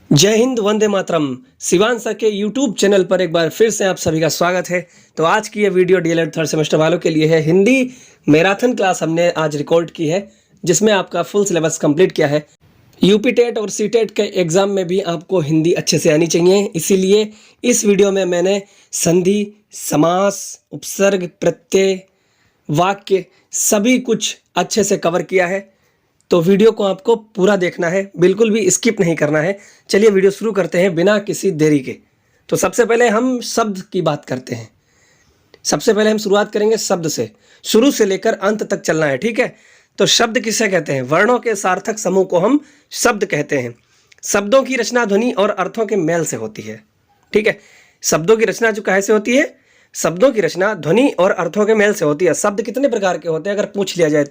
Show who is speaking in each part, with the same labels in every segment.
Speaker 1: जय हिंद, वंदे मातरम। शिवान सर के YouTube channel पर एक बार फिर से आप सभी का स्वागत है। तो आज की ये वीडियो डीएलएड थर्ड सेमेस्टर वालों के लिए है। हिंदी मैराथन क्लास हमने आज रिकॉर्ड की है, जिसमें आपका फुल सिलेबस कंप्लीट किया है। यूपी टेट और सी टेट के एग्ज़ाम में भी आपको हिंदी अच्छे से आनी चाहिए, इसीलिए इस वीडियो में मैंने संधि, समास, उपसर्ग, प्रत्यय, वाक्य सभी कुछ अच्छे से कवर किया है। तो वीडियो को आपको पूरा देखना है, बिल्कुल भी स्किप नहीं करना है। चलिए वीडियो शुरू करते हैं बिना किसी देरी के। तो सबसे पहले हम शब्द की बात करते हैं। सबसे पहले हम शुरुआत करेंगे शब्द से, शुरू से लेकर अंत तक चलना है, ठीक है। तो शब्द किसे कहते हैं? वर्णों के सार्थक समूह को हम शब्द कहते हैं। शब्दों की रचना ध्वनि और अर्थों के मेल से होती है, ठीक है। शब्दों की रचना जो कैसे होती है? शब्दों की रचना ध्वनि और अर्थों के मेल से होती है। शब्द कितने प्रकार के होते हैं अगर पूछ लिया जाए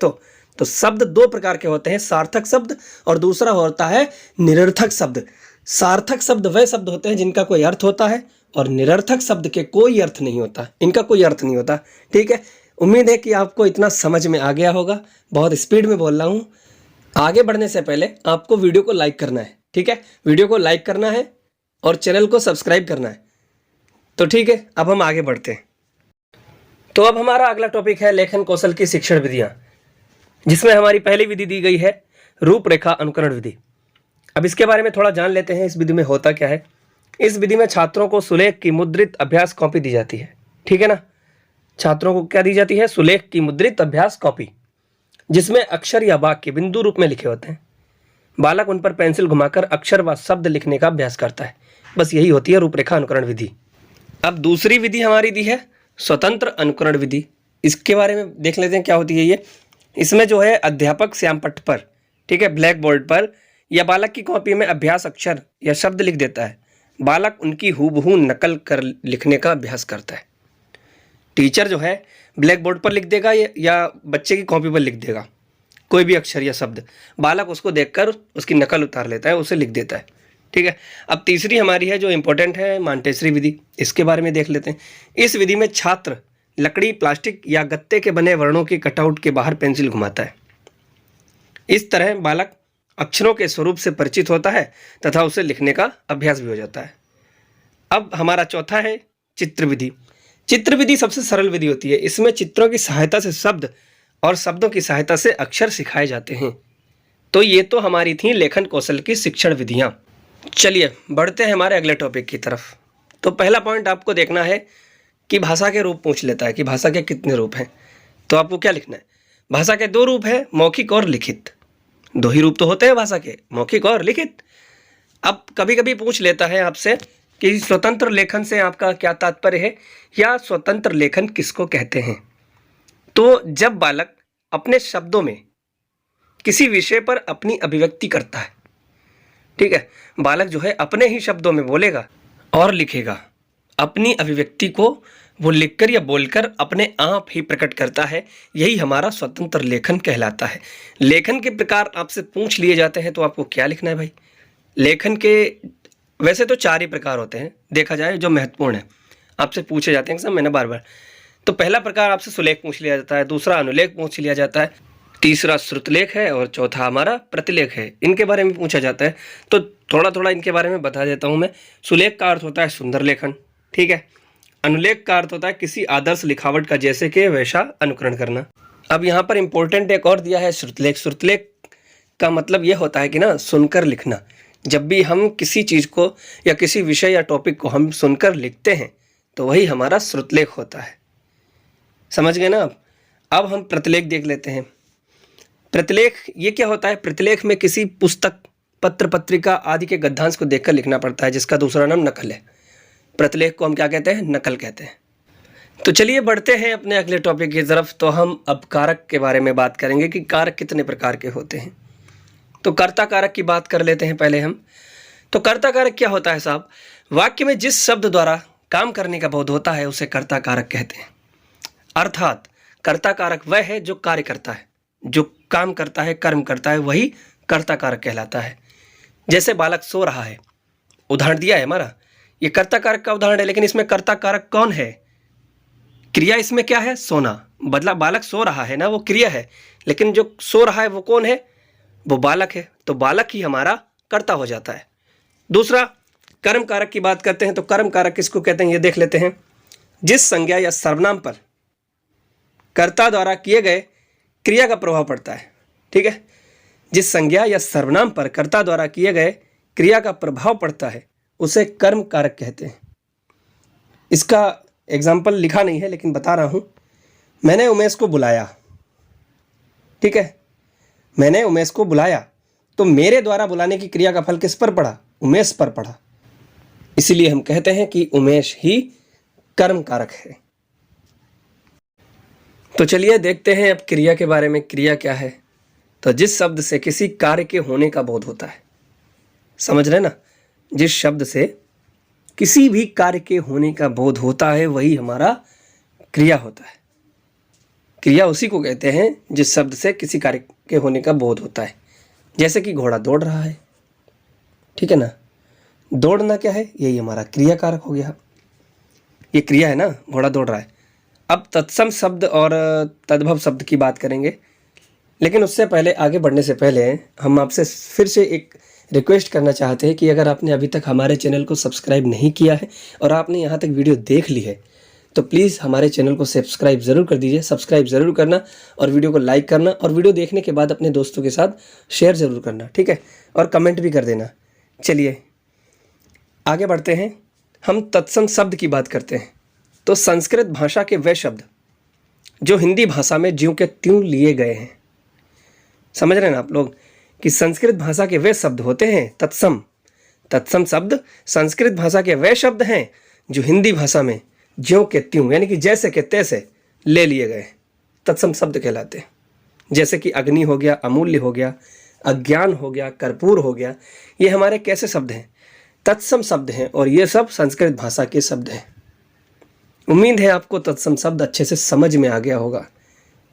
Speaker 1: तो शब्द दो प्रकार के होते हैं, सार्थक शब्द और दूसरा होता है निरर्थक शब्द। सार्थक शब्द वह शब्द होते हैं जिनका कोई अर्थ होता है, और निरर्थक शब्द के कोई अर्थ नहीं होता, इनका कोई अर्थ नहीं होता, ठीक है। उम्मीद है कि आपको इतना समझ में आ गया होगा। बहुत स्पीड में बोल रहा हूँ। आगे बढ़ने से पहले आपको वीडियो को लाइक करना है, ठीक है। वीडियो को लाइक करना है और चैनल को सब्सक्राइब करना है। तो ठीक है, अब हम आगे बढ़ते हैं। तो अब हमारा अगला टॉपिक है लेखन कौशल की शिक्षण विधियाँ, जिसमें हमारी पहली विधि दी गई है रूपरेखा अनुकरण विधि। अब इसके बारे में थोड़ा जान लेते हैं, इस विधि में होता क्या है। इस विधि में छात्रों को सुलेख की मुद्रित अभ्यास कॉपी दी जाती है, ठीक है ना। छात्रों को क्या दी जाती है? सुलेख की मुद्रित अभ्यास कॉपी, जिसमें अक्षर या वाक्य बिंदु रूप में लिखे होते हैं। बालक उन पर पेंसिल घुमाकर अक्षर व शब्द लिखने का अभ्यास करता है। बस यही होती है रूपरेखा अनुकरण विधि। अब दूसरी विधि हमारी दी है स्वतंत्र अनुकरण विधि। इसके बारे में देख लेते हैं क्या होती है ये। इसमें जो है अध्यापक श्यामपट्ट पर, ठीक है, ब्लैक बोर्ड पर या बालक की कॉपी में अभ्यास अक्षर या शब्द लिख देता है। बालक उनकी हूबहू नकल कर लिखने का अभ्यास करता है। टीचर जो है ब्लैक बोर्ड पर लिख देगा या बच्चे की कॉपी पर लिख देगा कोई भी अक्षर या शब्द, बालक उसको देखकर उसकी नकल उतार लेता है, उसे लिख देता है, ठीक है। अब तीसरी हमारी है जो इंपॉर्टेंट है, मांटेसरी विधि। इसके बारे में देख लेते हैं। इस विधि में छात्र लकड़ी, प्लास्टिक या गत्ते के बने वर्णों के कटआउट के बाहर पेंसिल घुमाता है। इस तरह बालक अक्षरों के स्वरूप से परिचित होता है तथा उसे लिखने का अभ्यास भी हो जाता है। अब हमारा चौथा है चित्र विधि। चित्र विधि सबसे सरल विधि होती है। इसमें चित्रों की सहायता से शब्द और शब्दों की सहायता से अक्षर सिखाए जाते हैं। तो ये तो हमारी थी लेखन कौशल की शिक्षण विधियाँ। चलिए बढ़ते हैं हमारे अगले टॉपिक की तरफ। तो पहला पॉइंट आपको देखना है कि भाषा के रूप पूछ लेता है कि भाषा के कितने रूप हैं। तो आपको क्या लिखना है? भाषा के दो रूप हैं, मौखिक और लिखित। दो ही रूप तो होते हैं भाषा के, मौखिक और लिखित। अब कभी कभी पूछ लेता है आपसे कि स्वतंत्र लेखन से आपका क्या तात्पर्य है, या स्वतंत्र लेखन किसको कहते हैं। तो जब बालक अपने शब्दों में किसी विषय पर अपनी अभिव्यक्ति करता है, ठीक है, बालक जो है अपने ही शब्दों में बोलेगा और लिखेगा। अपनी अभिव्यक्ति को वो लिखकर या बोलकर अपने आप ही प्रकट करता है। यही हमारा स्वतंत्र लेखन कहलाता है। लेखन के प्रकार आपसे पूछ लिए जाते हैं तो आपको क्या लिखना है भाई? लेखन के वैसे तो चार ही प्रकार होते हैं देखा जाए, जो महत्वपूर्ण है, आपसे पूछे जाते हैं सब मैंने बार बार। तो पहला प्रकार आपसे सुलेख पूछ लिया जाता है, दूसरा अनुलेख पूछ लिया जाता है, तीसरा श्रुतलेख है और चौथा हमारा प्रतिलेख है। इनके बारे में पूछा जाता है। तो थोड़ा थोड़ा इनके बारे में बता देता हूँ मैं। सुलेख का अर्थ होता है सुंदर लेखन, ठीक है। अनुलेख का अर्थ होता है किसी आदर्श लिखावट का जैसे कि वैसा अनुकरण करना। अब यहाँ पर इंपॉर्टेंट एक और दिया है श्रुतलेख। श्रुतलेख का मतलब यह होता है कि ना सुनकर लिखना। जब भी हम किसी चीज़ को या किसी विषय या टॉपिक को हम सुनकर लिखते हैं तो वही हमारा श्रुतलेख होता है। समझ गए ना? अब हम प्रतिलेख देख लेते हैं। प्रतिलेख ये क्या होता है? प्रतिलेख में किसी पुस्तक, पत्र, पत्रिका आदि के गद्यांश को देखकर लिखना पड़ता है, जिसका दूसरा नाम नकल है। प्रतिलेख को हम क्या कहते हैं? नकल कहते हैं। तो चलिए बढ़ते हैं अपने अगले टॉपिक की तरफ। तो हम अब कारक के बारे में बात करेंगे कि कारक कितने प्रकार के होते हैं। तो कर्ता कारक की बात कर लेते हैं पहले हम। तो कर्ता कारक क्या होता है साहब? वाक्य में जिस शब्द द्वारा काम करने का बोध होता है उसे कर्ता कारक कहते हैं। अर्थात कर्ता कारक वह है जो कार्य करता है, जो काम करता है, कर्म करता है, वही कर्ता कारक कहलाता है। जैसे बालक सो रहा है, उदाहरण दिया है हमारा, ये कर्ता कारक का उदाहरण है। लेकिन इसमें कर्ता कारक कौन है? क्रिया इसमें क्या है? सोना। बदला बालक सो रहा है ना, वो क्रिया है, लेकिन जो सो रहा है वो कौन है? वो बालक है। तो बालक ही हमारा कर्ता हो जाता है। दूसरा, कर्म कारक की बात करते हैं तो कर्म कारक किसको कहते हैं ये देख लेते हैं। जिस संज्ञा या सर्वनाम पर कर्ता द्वारा किए गए क्रिया का प्रभाव पड़ता है। ठीक है, जिस संज्ञा या सर्वनाम पर कर्ता द्वारा किए गए क्रिया का प्रभाव पड़ता है उसे कर्म कारक कहते हैं। इसका एग्जाम्पल लिखा नहीं है लेकिन बता रहा हूं। मैंने उमेश को बुलाया, ठीक है, मैंने उमेश को बुलाया, तो मेरे द्वारा बुलाने की क्रिया का फल किस पर पड़ा? उमेश पर पड़ा। इसीलिए हम कहते हैं कि उमेश ही कर्म कारक है। तो चलिए देखते हैं अब क्रिया के बारे में। क्रिया क्या है? तो जिस शब्द से किसी कार्य के होने का बोध होता है, समझ रहे ना, जिस शब्द से किसी भी कार्य के होने का बोध होता है वही हमारा क्रिया होता है। क्रिया उसी को कहते हैं जिस शब्द से किसी कार्य के होने का बोध होता है। जैसे कि घोड़ा दौड़ रहा है, ठीक है ना, दौड़ना क्या है? यही हमारा क्रिया कारक हो गया। ये क्रिया है ना, घोड़ा दौड़ रहा है। अब तत्सम शब्द और तद्भव शब्द की बात करेंगे, लेकिन उससे पहले, आगे बढ़ने से पहले हम आपसे फिर से एक रिक्वेस्ट करना चाहते हैं कि अगर आपने अभी तक हमारे चैनल को सब्सक्राइब नहीं किया है और आपने यहाँ तक वीडियो देख ली है तो प्लीज़ हमारे चैनल को सब्सक्राइब ज़रूर कर दीजिए। सब्सक्राइब ज़रूर करना और वीडियो को लाइक करना और वीडियो देखने के बाद अपने दोस्तों के साथ शेयर ज़रूर करना, ठीक है, और कमेंट भी कर देना। चलिए आगे बढ़ते हैं। हम तत्सम शब्द की बात करते हैं तो संस्कृत भाषा के वे शब्द जो हिंदी भाषा में ज्यों के त्यों लिए गए हैं। समझ रहे हैं ना आप लोग कि संस्कृत भाषा के वे शब्द होते हैं तत्सम। तत्सम शब्द संस्कृत भाषा के वे शब्द हैं जो हिंदी भाषा में ज्यों के त्यों यानी कि जैसे के तैसे ले लिए गए, तत्सम शब्द कहलाते हैं। जैसे कि अग्नि हो गया, अमूल्य हो गया, अज्ञान हो गया, कर्पूर हो गया, ये हमारे कैसे शब्द हैं? तत्सम शब्द हैं और ये सब संस्कृत भाषा के शब्द हैं। उम्मीद है आपको तत्सम शब्द अच्छे से समझ में आ गया होगा,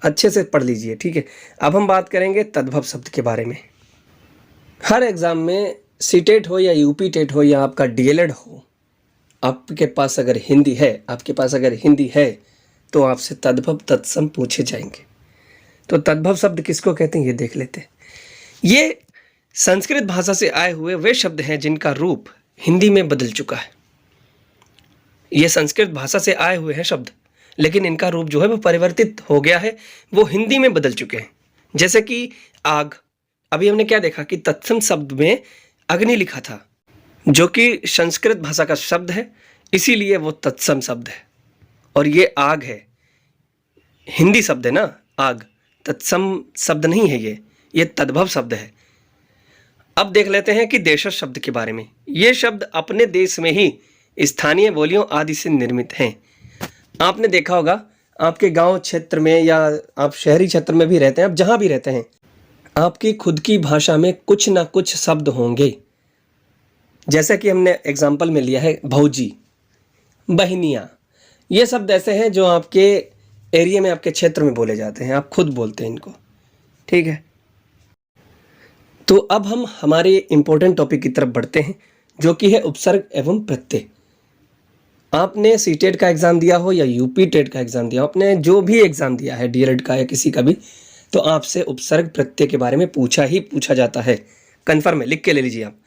Speaker 1: अच्छे से पढ़ लीजिए, ठीक है। अब हम बात करेंगे तद्भव शब्द के बारे में। हर एग्ज़ाम में सीटेट हो या यूपी टेट हो या आपका डीएलएड हो, आपके पास अगर हिंदी है तो आपसे तद्भव तत्सम पूछे जाएंगे। तो तद्भव शब्द किसको कहते हैं ये देख लेते हैं। ये संस्कृत भाषा से आए हुए वे शब्द हैं जिनका रूप हिंदी में बदल चुका है। ये संस्कृत भाषा से आए हुए हैं शब्द, लेकिन इनका रूप जो है वो परिवर्तित हो गया है, वो हिंदी में बदल चुके हैं। जैसे कि आग, अभी हमने क्या देखा कि तत्सम शब्द में अग्नि लिखा था जो कि संस्कृत भाषा का शब्द है, इसीलिए वो तत्सम शब्द है। और ये आग है, हिंदी शब्द है ना आग, तत्सम शब्द नहीं है, ये तद्भव शब्द है। अब देख लेते हैं कि देशज शब्द के बारे में। ये शब्द अपने देश में ही स्थानीय बोलियों आदि से निर्मित हैं। आपने देखा होगा आपके गांव क्षेत्र में या आप शहरी क्षेत्र में भी रहते हैं, आप जहां भी रहते हैं, आपकी खुद की भाषा में कुछ ना कुछ शब्द होंगे। जैसे कि हमने एग्जाम्पल में लिया है भौजी, बहनियाँ, ये शब्द ऐसे हैं जो आपके एरिया में, आपके क्षेत्र में बोले जाते हैं, आप खुद बोलते हैं इनको, ठीक है। तो अब हम हमारे इम्पोर्टेंट टॉपिक की तरफ बढ़ते हैं जो कि है उपसर्ग एवं प्रत्यय। आपने सीटेट का एग्ज़ाम दिया हो या यूपी टेट का एग्ज़ाम दिया हो, आपने जो भी एग्ज़ाम दिया है डीएलएड का या किसी का भी, तो आपसे उपसर्ग प्रत्यय के बारे में पूछा जाता है। कन्फर्म है, लिख के ले लीजिए आप।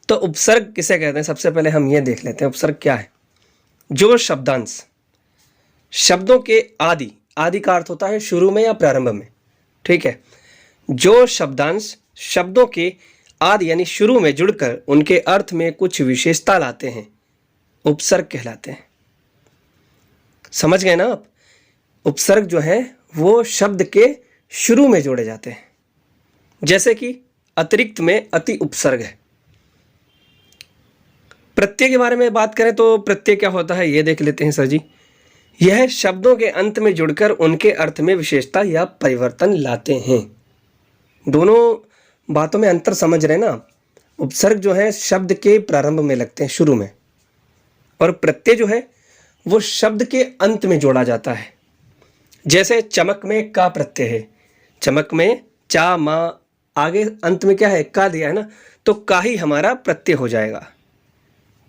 Speaker 1: तो उपसर्ग किसे कहते हैं सबसे पहले हम ये देख लेते हैं। उपसर्ग क्या है? जो शब्दांश शब्दों के आदि का अर्थ होता है शुरू में या प्रारंभ में, ठीक है। जो शब्दांश शब्दों के आदि यानी शुरू में जुड़कर उनके अर्थ में कुछ विशेषता लाते हैं उपसर्ग कहलाते हैं। समझ गए ना आप? उपसर्ग जो है वो शब्द के शुरू में जोड़े जाते हैं। जैसे कि अतिरिक्त में अति उपसर्ग है। प्रत्यय के बारे में बात करें तो प्रत्यय क्या होता है ये देख लेते हैं सर जी। यह शब्दों के अंत में जुड़कर उनके अर्थ में विशेषता या परिवर्तन लाते हैं। दोनों बातों में अंतर समझ रहे हैं ना? उपसर्ग जो है शब्द के प्रारंभ में लगते हैं, शुरू में, और प्रत्यय जो है वो शब्द के अंत में जोड़ा जाता है। जैसे चमक में का प्रत्यय है, चमक में चा मा, आगे अंत में क्या है? का दिया है ना, तो का ही हमारा प्रत्यय हो जाएगा।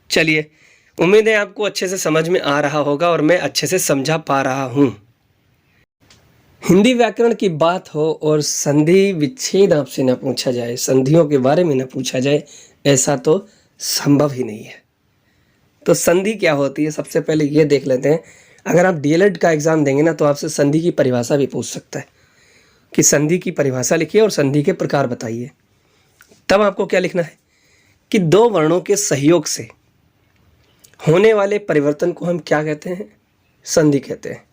Speaker 1: चलिए, उम्मीद है आपको अच्छे से समझ में आ रहा होगा और मैं अच्छे से समझा पा रहा हूँ। हिंदी व्याकरण की बात हो और संधि विच्छेद आपसे ना पूछा जाए, संधियों के बारे में ना पूछा जाए, ऐसा तो संभव ही नहीं है। तो संधि क्या होती है, सबसे पहले ये देख लेते हैं। अगर आप डीएलएड का एग्ज़ाम देंगे ना, तो आपसे संधि की परिभाषा भी पूछ सकता है कि संधि की परिभाषा लिखिए और संधि के प्रकार बताइए। तब आपको क्या लिखना है कि दो वर्णों के सहयोग से होने वाले परिवर्तन को हम क्या कहते हैं, संधि कहते हैं।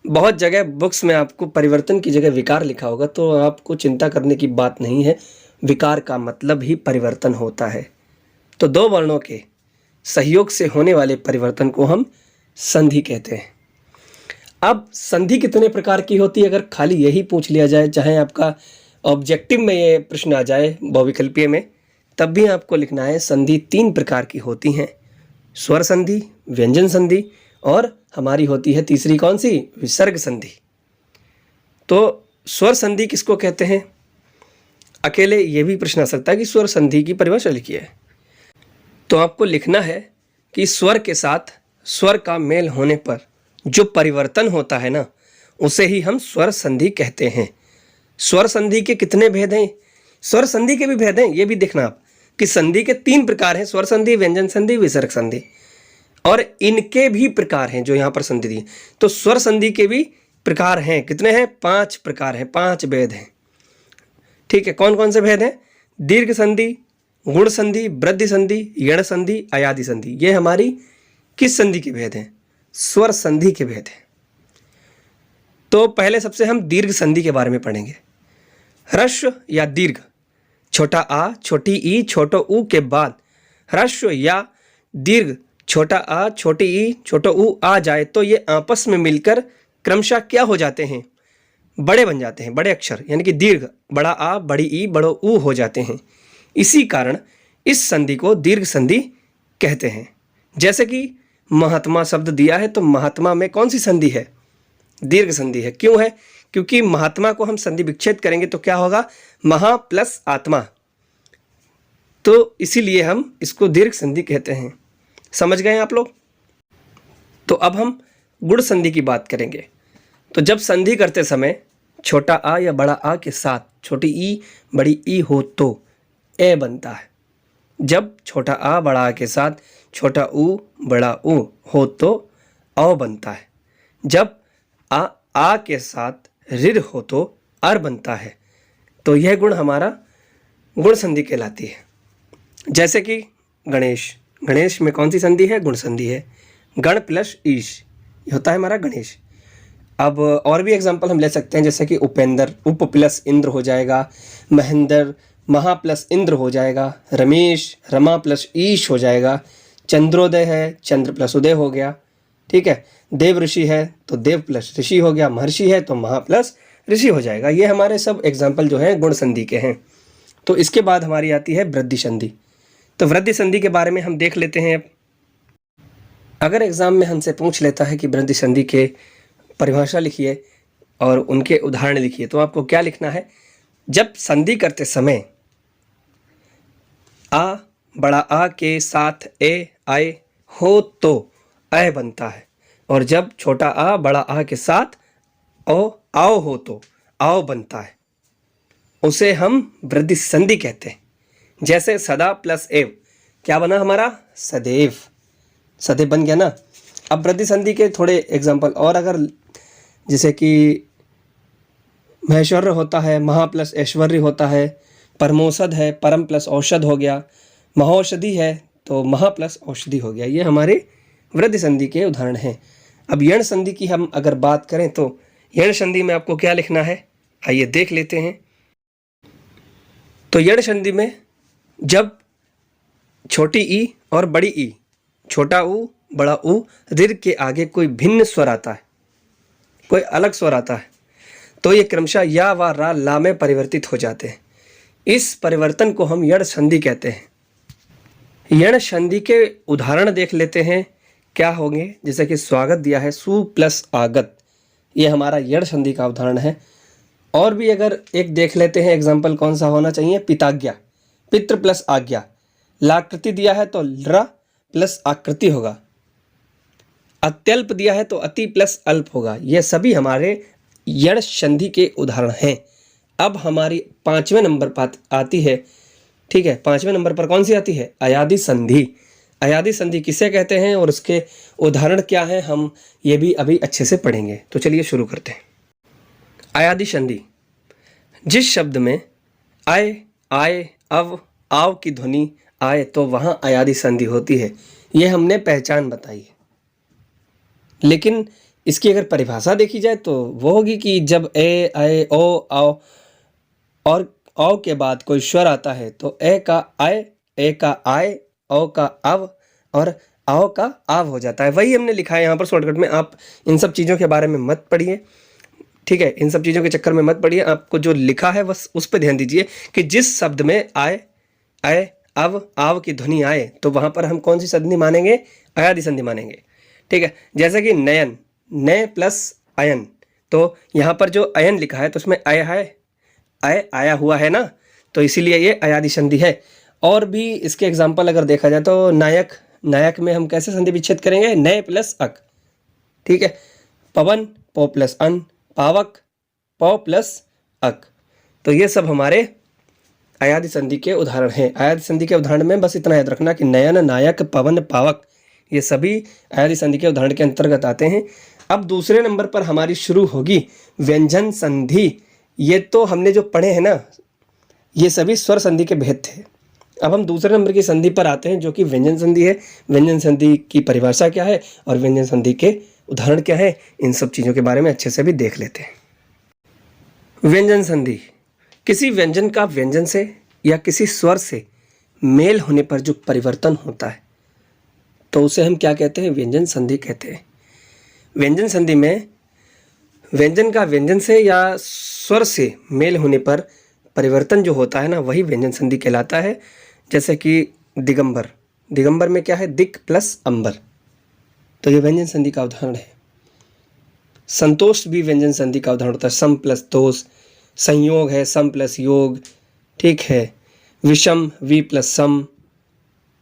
Speaker 1: बहुत जगह बुक्स में आपको परिवर्तन की जगह विकार लिखा होगा, तो आपको चिंता करने की बात नहीं है, विकार का मतलब ही परिवर्तन होता है। तो दो वर्णों के सहयोग से होने वाले परिवर्तन को हम संधि कहते हैं। अब संधि कितने प्रकार की होती है, अगर खाली यही पूछ लिया जाए, चाहे आपका ऑब्जेक्टिव में ये प्रश्न आ जाए बहुविकल्पीय में, तब भी आपको लिखना है संधि 3 प्रकार की होती हैं, स्वर संधि, व्यंजन संधि और हमारी होती है तीसरी कौन सी, विसर्ग संधि। तो स्वर संधि किसको कहते हैं, अकेले ये भी प्रश्न आ सकता है कि स्वर संधि की परिभाषा लिखिए। तो आपको लिखना है कि स्वर के साथ स्वर का मेल होने पर जो परिवर्तन होता है ना, उसे ही हम स्वर संधि कहते हैं। स्वर संधि के कितने भेद हैं, स्वर संधि के भी भेद हैं, ये भी देखना आप कि संधि के 3 प्रकार हैं, स्वर संधि, व्यंजन संधि, विसर्ग संधि, और इनके भी प्रकार हैं जो यहाँ पर संधि दी। तो स्वर संधि के भी प्रकार हैं, कितने हैं, 5 प्रकार हैं, 5 भेद हैं। ठीक है, कौन कौन से भेद हैं, दीर्घ संधि, गुण संधि, वृद्धि संधि, यण संधि, अयादि संधि। ये हमारी किस संधि के भेद हैं, स्वर संधि के भेद हैं। तो पहले सबसे हम दीर्घ संधि के बारे में पढ़ेंगे। ह्रस्व या दीर्घ, छोटा आ, छोटी ई, छोटो ऊ के बाद ह्रस्व या दीर्घ, छोटा आ, छोटी ई, छोटो ऊ आ जाए तो ये आपस में मिलकर क्रमशः क्या हो जाते हैं, बड़े बन जाते हैं, बड़े अक्षर, यानी कि दीर्घ, बड़ा आ, बड़ी ई, बड़ो ऊ हो जाते हैं। इसी कारण इस संधि को दीर्घ संधि कहते हैं। जैसे कि महात्मा शब्द दिया है, तो महात्मा में कौन सी संधि है, दीर्घ संधि है। क्यों है, क्योंकि महात्मा को हम संधि विच्छेद करेंगे तो क्या होगा, महा प्लस आत्मा, तो इसीलिए हम इसको दीर्घ संधि कहते हैं। समझ गए आप लोग। तो अब हम गुण संधि की बात करेंगे। तो जब संधि करते समय छोटा आ या बड़ा आ के साथ छोटी ई बड़ी ई हो तो ए बनता है। जब छोटा आ बड़ा आ के साथ छोटा ऊ बड़ा ऊ हो तो औ बनता है। जब आ के साथ ऋ हो तो अर बनता है। तो यह गुण हमारा गुण संधि कहलाती है। जैसे कि गणेश, गणेश में कौन सी संधि है, गुण संधि है। गण प्लस ईश, ये होता है हमारा गणेश। अब और भी एग्जाम्पल हम ले सकते हैं, जैसे कि उपेंद्र, उप प्लस इंद्र हो जाएगा। महेंद्र, महा प्लस इंद्र हो जाएगा। रमेश, रमा प्लस ईश हो जाएगा। चंद्रोदय है, चंद्र प्लस उदय हो गया। ठीक है, देव ऋषि है तो देव प्लस ऋषि हो गया। महर्षि है तो महा प्लस ऋषि हो जाएगा। ये हमारे सब एग्जाम्पल जो हैं गुण संधि के हैं। तो इसके बाद हमारी आती है वृद्धि संधि। तो वृद्धि संधि के बारे में हम देख लेते हैं। अगर एग्जाम में हमसे पूछ लेता है कि वृद्धि संधि के परिभाषा लिखिए और उनके उदाहरण लिखिए, तो आपको क्या लिखना है, जब संधि करते समय आ बड़ा आ के साथ ए आए हो तो अय बनता है, और जब छोटा आ बड़ा आ के साथ ओ आओ हो तो आओ बनता है, उसे हम वृद्धि संधि कहते हैं। जैसे सदा प्लस एव, क्या बना हमारा, सदैव, सदैव बन गया ना। अब वृद्धि संधि के थोड़े एग्जाम्पल और, अगर जैसे कि महेश्वर होता है, महा प्लस ऐश्वर्य होता है। परमोषध है, परम प्लस औषध हो गया। महौषधि है तो महा प्लस औषधि हो गया। ये हमारे वृद्धि संधि के उदाहरण हैं। अब यण संधि की हम अगर बात करें तो यण संधि में आपको क्या लिखना है, आइए देख लेते हैं। तो यण संधि में जब छोटी ई और बड़ी ई, छोटा ऊ बड़ा ऊ, दीर्घ के आगे कोई भिन्न स्वर आता है, कोई अलग स्वर आता है, तो ये क्रमशः या व रा ला में परिवर्तित हो जाते हैं। इस परिवर्तन को हम यण संधि कहते हैं। यण संधि के उदाहरण देख लेते हैं क्या होंगे। जैसे कि स्वागत दिया है, सु प्लस आगत, ये हमारा यण संधि का उदाहरण है। और भी अगर एक देख लेते हैं एग्जाम्पल, कौन सा होना चाहिए, पिताज्ञा, पितृ प्लस आज्ञा। लाकृति दिया है तो र प्लस आकृति होगा। अत्यल्प दिया है तो अति प्लस अल्प होगा। ये सभी हमारे यण संधि के उदाहरण हैं। अब हमारी 5वें नंबर पर आती है ठीक है, 5वें नंबर पर कौन सी आती है? अयादी संधि। अयादी संधि किसे कहते हैं और उसके उदाहरण क्या हैं, हम ये भी अभी अच्छे से पढ़ेंगे। तो चलिए शुरू करते हैं। अयादी संधि, जिस शब्द में आय, आय, अव, आव की ध्वनि आए तो वहाँ अयादी संधि होती है। ये हमने पहचान बताई है, लेकिन इसकी अगर परिभाषा देखी जाए तो वो होगी कि जब ए, आय, ओ, आओ और औ के बाद कोई स्वर आता है तो ए का आय, ए का आय, औ का अव और आओ का आव हो जाता है। वही हमने लिखा है यहाँ पर शॉर्टकट में। आप इन सब चीज़ों के बारे में मत पढ़िए, ठीक है, इन सब चीज़ों के चक्कर में मत पढ़िए। आपको जो लिखा है बस उस पर ध्यान दीजिए कि जिस शब्द में आय, आय, अव, आव की ध्वनि आए तो वहाँ पर हम कौन सी संधि मानेंगे? अयादी संधि मानेंगे, ठीक है। जैसे कि नयन, नय प्लस अयन, तो यहाँ पर जो अयन लिखा है तो उसमें अय है, अय आया हुआ है ना, तो इसीलिए ये अयादी संधि है। और भी इसके एग्जाम्पल अगर देखा जाए तो नायक, नायक में हम कैसे संधि विच्छेद करेंगे? नय प्लस अक, ठीक है। पवन, पो प्लस अन, पावक, पौ प्लस अक, तो ये सब हमारे अयादी संधि के उदाहरण हैं। अयादी संधि के उदाहरण में बस इतना याद रखना कि नयन, नायक, पवन, पावक ये सभी अयादी संधि के उदाहरण के अंतर्गत आते हैं। अब दूसरे नंबर पर हमारी शुरू होगी व्यंजन संधि। ये तो हमने जो पढ़े हैं ना, ये सभी स्वर संधि के भेद थे। अब हम दूसरे नंबर की संधि पर आते हैं जो कि व्यंजन संधि है। व्यंजन संधि की परिभाषा क्या है और व्यंजन संधि के उदाहरण क्या है, इन सब चीज़ों के बारे में अच्छे से भी देख लेते हैं। व्यंजन संधि, किसी व्यंजन का व्यंजन से या किसी स्वर से मेल होने पर जो परिवर्तन होता है तो उसे हम क्या कहते हैं? व्यंजन संधि कहते हैं। व्यंजन संधि में व्यंजन का व्यंजन से या स्वर से मेल होने पर परिवर्तन जो होता है ना, वही व्यंजन संधि कहलाता है। जैसे कि दिगंबर, दिगंबर में क्या है? दिक प्लस अंबर, तो ये व्यंजन संधि का उदाहरण है। संतोष भी व्यंजन संधि का उदाहरण होता है, सम प्लस तोष। संयोग है, सम प्लस योग, ठीक है। विषम, वी प्लस सम।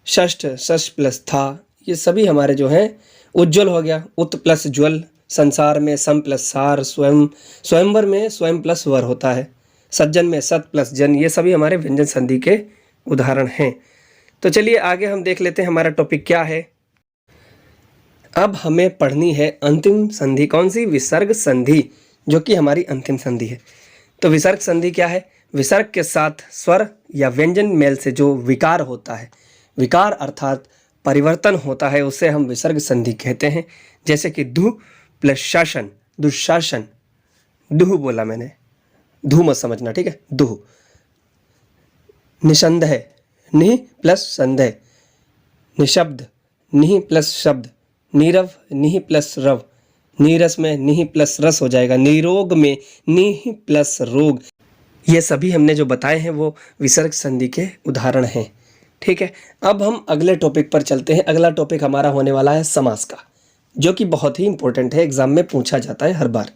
Speaker 1: षष्ठ, षष्ठ प्लस था, ये सभी हमारे जो हैं। उज्ज्वल हो गया, उत प्लस ज्वल। संसार में सम प्लस सार। स्वयं, स्वयंवर में स्वयं प्लस वर होता है। सज्जन में सत प्लस जन, ये सभी हमारे व्यंजन संधि के उदाहरण हैं। तो चलिए आगे हम देख लेते हैं हमारा टॉपिक क्या है। अब हमें पढ़नी है अंतिम संधि, कौन सी? विसर्ग संधि, जो कि हमारी अंतिम संधि है। तो विसर्ग संधि क्या है? विसर्ग के साथ स्वर या व्यंजन मेल से जो विकार होता है, विकार अर्थात परिवर्तन होता है, उसे हम विसर्ग संधि कहते हैं। जैसे कि धु प्लस शासन, दुशासन। दुह बोला मैंने, धू मत समझना, ठीक है। दुह। निसंदेह, निह प्लस संदेह। निशब्द, निह प्लस शब्द। नीरव, निह प्लस रव। नीरस में निह प्लस रस हो जाएगा। निरोग में निह प्लस रोग। ये सभी हमने जो बताए हैं वो विसर्ग संधि के उदाहरण हैं, ठीक है। अब हम अगले टॉपिक पर चलते हैं। अगला टॉपिक हमारा होने वाला है समास का, जो कि बहुत ही इंपॉर्टेंट है, एग्जाम में पूछा जाता है हर बार,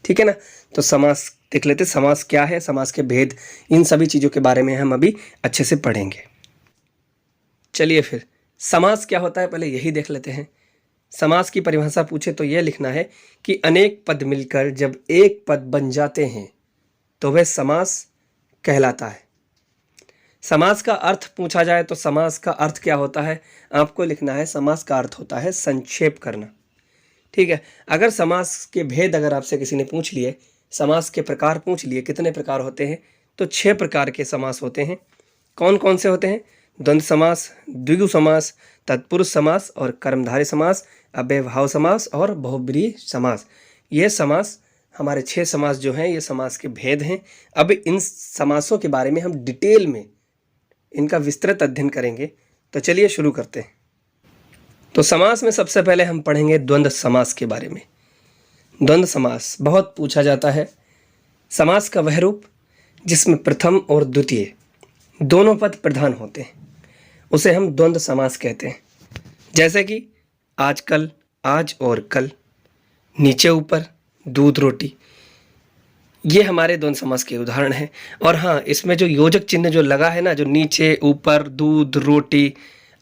Speaker 1: ठीक है ना। तो समास देख लेते हैं, समास क्या है, समास के भेद, इन सभी चीज़ों के बारे में हम अभी अच्छे से पढ़ेंगे। चलिए फिर समास क्या होता है पहले यही देख लेते हैं। समास की परिभाषा पूछे तो यह लिखना है कि अनेक पद मिलकर जब एक पद बन जाते हैं तो वह समास कहलाता है। समास का अर्थ पूछा जाए तो समास का अर्थ क्या होता है आपको लिखना है। समास का अर्थ होता है संक्षेप करना, ठीक है। अगर समास के भेद अगर आपसे किसी ने पूछ लिए, समास के प्रकार पूछ लिए, कितने प्रकार होते हैं, तो 6 प्रकार के समास होते हैं। कौन कौन से होते हैं? द्वंद्व समास, द्विगु समास, तत्पुरुष समास और कर्मधारय समास, अव्ययभाव समास और बहुब्रीहि समास। ये समास हमारे 6 समास जो हैं, ये समास के भेद हैं। अब इन समासों के बारे में हम डिटेल में इनका विस्तृत अध्ययन करेंगे। तो चलिए शुरू करते हैं। तो समास में सबसे पहले हम पढ़ेंगे द्वंद्व समास के बारे में। द्वंद्व समास बहुत पूछा जाता है। समास का वह रूप जिसमें प्रथम और द्वितीय दोनों पद प्रधान होते हैं, उसे हम द्वंद्व समास कहते हैं। जैसे कि आजकल, आज और कल, नीचे ऊपर, दूध रोटी, ये हमारे द्वंद्व समास के उदाहरण हैं। और हाँ, इसमें जो योजक चिन्ह जो लगा है ना, जो नीचे ऊपर, दूध रोटी,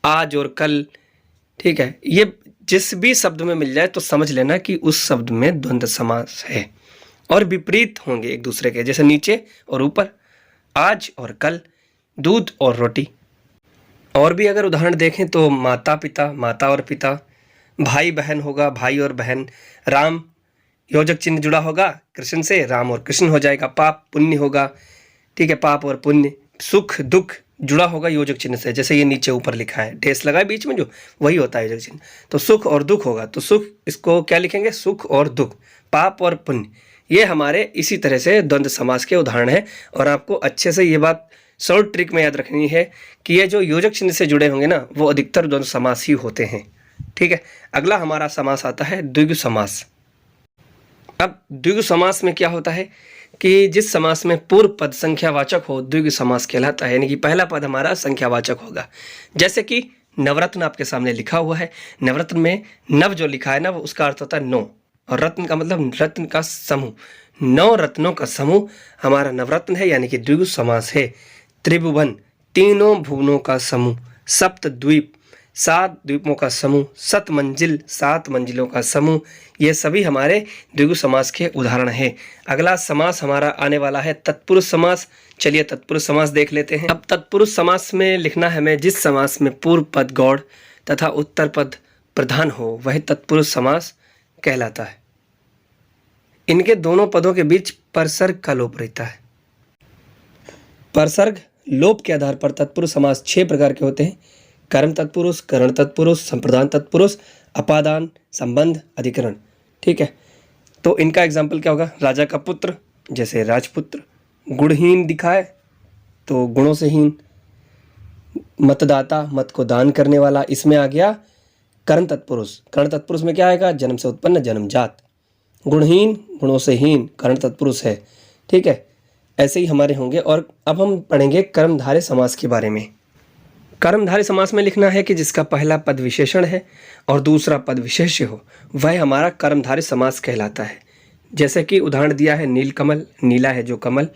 Speaker 1: आज और कल, ठीक है, ये जिस भी शब्द में मिल जाए तो समझ लेना कि उस शब्द में द्वंद्व समास है। और विपरीत होंगे एक दूसरे के, जैसे नीचे और ऊपर, आज और कल, दूध और रोटी। और भी अगर उदाहरण देखें तो माता पिता, माता और पिता, भाई बहन होगा, भाई और बहन, राम योजक चिन्ह जुड़ा होगा कृष्ण से, राम और कृष्ण हो जाएगा। पाप पुण्य होगा, ठीक है, पाप और पुण्य। सुख दुख जुड़ा होगा योजक चिन्ह से, जैसे ये नीचे ऊपर लिखा है, ठेस लगा है बीच में जो, वही होता है योजक चिन्ह। तो सुख और दुख होगा, तो सुख, इसको क्या लिखेंगे, सुख और दुख। पाप और पुण्य, ये हमारे इसी तरह से द्वंद्व समास के उदाहरण हैं। और आपको अच्छे से ये बात शॉर्ट ट्रिक में याद रखनी है कि ये जो योजक चिन्ह से जुड़े होंगे ना, वो अधिकतर द्वंद्व समास ही होते हैं, ठीक है। अगला हमारा समास आता है द्विगु समास। अब द्विगु समास में क्या होता है कि जिस समास में पूर्व पद संख्यावाचक हो, द्विगु समास कहलाता है, यानी कि पहला पद हमारा संख्यावाचक होगा। जैसे कि नवरत्न आपके सामने लिखा हुआ है, नवरत्न में नव जो लिखा है ना, वो उसका अर्थ होता है 9, और रत्न का मतलब रत्न का समूह। 9 रत्नों का समूह हमारा नवरत्न है, यानी कि द्विगु समास है। त्रिभुवन, तीनों भुवनों का समूह। सप्त द्वीप, 7 द्वीपों का समूह। 7 मंजिल, 7 मंजिलों का समूह। ये सभी हमारे द्विगु समास के उदाहरण हैं। अगला समास हमारा आने वाला है तत्पुरुष समास। चलिए तत्पुरुष समास देख लेते हैं। अब तत्पुरुष समास में लिखना है हमें, जिस समास में पूर्व पद गौड़ तथा उत्तर पद प्रधान हो, वह तत्पुरुष समास कहलाता है। इनके दोनों पदों के बीच परसर्ग का लोप रहता है। परसर्ग लोप के आधार पर तत्पुरुष समास 6 प्रकार के होते हैं: कर्म तत्पुरुष, करण तत्पुरुष, संप्रदान तत्पुरुष, अपादान, संबंध, अधिकरण, ठीक है। तो इनका एग्जाम्पल क्या होगा, राजा का पुत्र, जैसे राजपुत्र। गुणहीन दिखाए तो गुणों से हीन। मतदाता, मत को दान करने वाला, इसमें आ गया कर्ण तत्पुरुष। कर्ण तत्पुरुष में क्या आएगा, जन्म से उत्पन्न, जन्मजात। गुणहीन, गुणों से हीन, कर्ण तत्पुरुष है, ठीक है। ऐसे ही हमारे होंगे। और अब हम पढ़ेंगे कर्मधारय समास के बारे में। कर्मधारय समास में लिखना है कि जिसका पहला पद विशेषण है और दूसरा पद विशेष्य हो, वह हमारा कर्मधारय समास कहलाता है। जैसे कि उदाहरण दिया है, नीलकमल, नीला है जो कमल।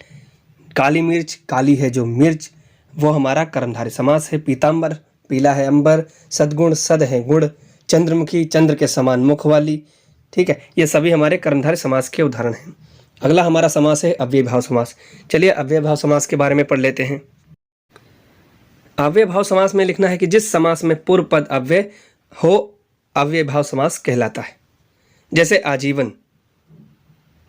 Speaker 1: काली मिर्च, काली है जो मिर्च, वो हमारा कर्मधारय समास है। पीताम्बर, पीला है अंबर। सद्गुण, सद है गुण। चंद्रमुखी, चंद्र के समान मुख वाली, ठीक है। ये सभी हमारे कर्मधारय समास के उदाहरण हैं। अगला हमारा समास है अव्ययभाव समास। चलिए अव्ययभाव समास के बारे में पढ़ लेते हैं। अव्ययभाव समास में लिखना है कि जिस समास में पूर्व पद अव्यय हो, अव्ययभाव समास कहलाता है। जैसे आजीवन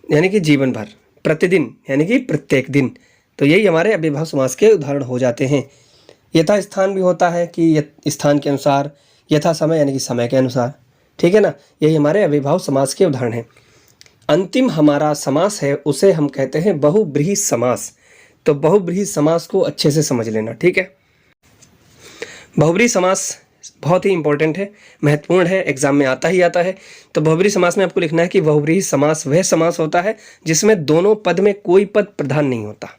Speaker 1: यानी कि जीवन भर, प्रतिदिन यानी कि प्रत्येक दिन, तो यही हमारे अव्ययभाव समास के उदाहरण हो जाते हैं। यथा स्थान भी होता है कि स्थान के अनुसार, यथा समय यानी कि समय के अनुसार, ठीक है ना। यही हमारे अव्ययभाव समास के उदाहरण हैं। अंतिम हमारा समास है, उसे हम कहते हैं बहुब्रीहि समास। तो बहुब्रीहि समास को अच्छे से समझ लेना, ठीक है। बहुब्रीहि समास बहुत ही इंपॉर्टेंट है, महत्वपूर्ण है, एग्जाम में आता ही आता है। तो बहुब्रीहि समास में आपको लिखना है कि बहुब्रीहि समास वह समास होता है जिसमें दोनों पद में कोई पद प्रधान नहीं होता।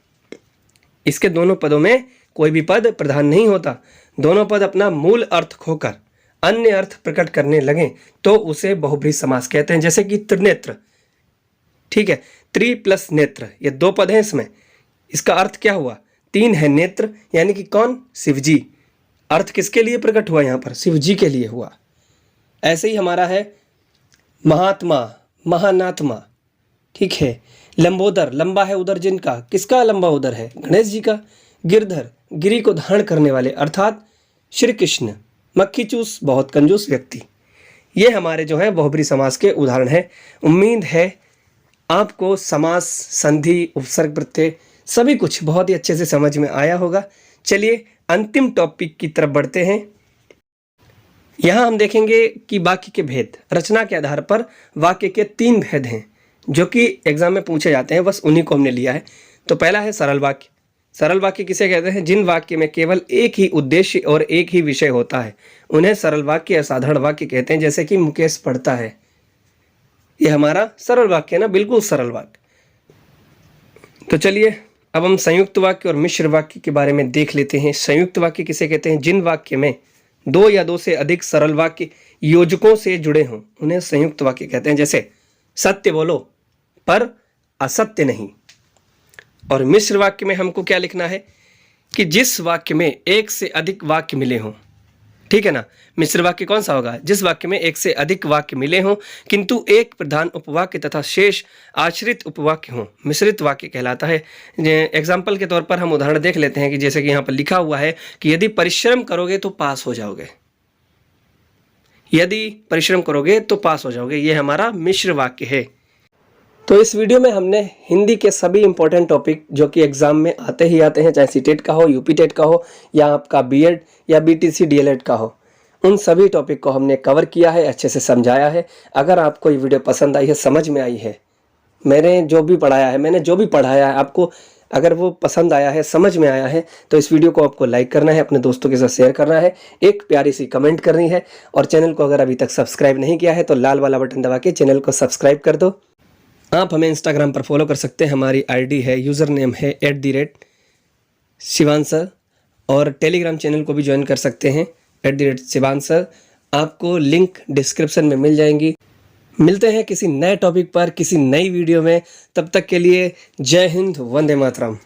Speaker 1: इसके दोनों पदों में कोई भी पद प्रधान नहीं होता। दोनों पद अपना मूल अर्थ खोकर अन्य अर्थ प्रकट करने लगे तो उसे बहुब्रीहि समास कहते हैं। जैसे कि त्रिनेत्र, ठीक है, त्रि प्लस नेत्र, ये 2 पद हैं इसमें। इसका अर्थ क्या हुआ, 3 है नेत्र, यानी कि कौन, शिवजी। अर्थ किसके लिए प्रकट हुआ, यहाँ पर शिवजी के लिए हुआ। ऐसे ही हमारा है महात्मा, महानात्मा, ठीक है। लंबोदर, लंबा है उदर जिनका, किसका लंबा उदर है, गणेश जी का। गिरधर, गिरी को धारण करने वाले अर्थात श्री कृष्ण। मक्खी चूस, बहुत कंजूस व्यक्ति। ये हमारे जो है बहुब्रीहि समास के उदाहरण हैं। उम्मीद है आपको समास, संधि, उपसर्ग, प्रत्यय सभी कुछ बहुत ही अच्छे से समझ में आया होगा। चलिए अंतिम टॉपिक की तरफ बढ़ते हैं। यहाँ हम देखेंगे कि वाक्य के भेद। रचना के आधार पर वाक्य के 3 भेद हैं जो कि एग्जाम में पूछे जाते हैं, बस उन्हीं को हमने लिया है। तो पहला है सरल वाक्य। सरल वाक्य किसे कहते हैं, जिन वाक्य में केवल एक ही उद्देश्य और एक ही विषय होता है, उन्हें सरल वाक्य या साधारण वाक्य कहते हैं। जैसे कि मुकेश पढ़ता है, ये हमारा सरल वाक्य है ना, बिल्कुल सरल वाक्य। तो चलिए अब हम संयुक्त वाक्य और मिश्र वाक्य के बारे में देख लेते हैं। संयुक्त वाक्य किसे कहते हैं, जिन वाक्य में 2 या 2 से अधिक सरल वाक्य योजकों से जुड़े हों, उन्हें संयुक्त वाक्य कहते हैं। जैसे सत्य बोलो पर असत्य नहीं। और मिश्र वाक्य में हमको क्या लिखना है कि जिस वाक्य में 1 से अधिक वाक्य मिले हों, ठीक है ना। मिश्र वाक्य कौन सा होगा? जिस वाक्य में एक से अधिक वाक्य मिले हों किंतु एक प्रधान उपवाक्य तथा शेष आश्रित उपवाक्य हों, मिश्रित वाक्य कहलाता है। एग्जाम्पल के तौर पर हम उदाहरण देख लेते हैं कि जैसे कि यहाँ पर लिखा हुआ है कि यदि परिश्रम करोगे तो पास हो जाओगे, यदि परिश्रम करोगे तो पास हो जाओगे, ये हमारा मिश्र वाक्य है। तो इस वीडियो में हमने हिंदी के सभी इंपॉर्टेंट टॉपिक जो कि एग्जाम में आते ही आते हैं, चाहे सीटेट का हो, यूपी टेट का हो या आपका बीएड या बीटीसी डीएलएड का हो, उन सभी टॉपिक को हमने कवर किया है, अच्छे से समझाया है। अगर आपको ये वीडियो पसंद आई है, समझ में आई है, मैंने जो भी पढ़ाया है आपको अगर वो पसंद आया है, समझ में आया है, तो इस वीडियो को आपको लाइक करना है, अपने दोस्तों के साथ शेयर करना है, एक प्यारी सी कमेंट करनी है और चैनल को अगर अभी तक सब्सक्राइब नहीं किया है तो लाल वाला बटन दबा के चैनल को सब्सक्राइब कर दो। आप हमें इंस्टाग्राम पर फॉलो कर सकते हैं, हमारी आईडी है, यूज़र नेम है @शिवानसर, और टेलीग्राम चैनल को भी ज्वाइन कर सकते हैं @शिवानसर। आपको लिंक डिस्क्रिप्शन में मिल जाएंगी। मिलते हैं किसी नए टॉपिक पर, किसी नई वीडियो में। तब तक के लिए जय हिंद, वंदे मातरम।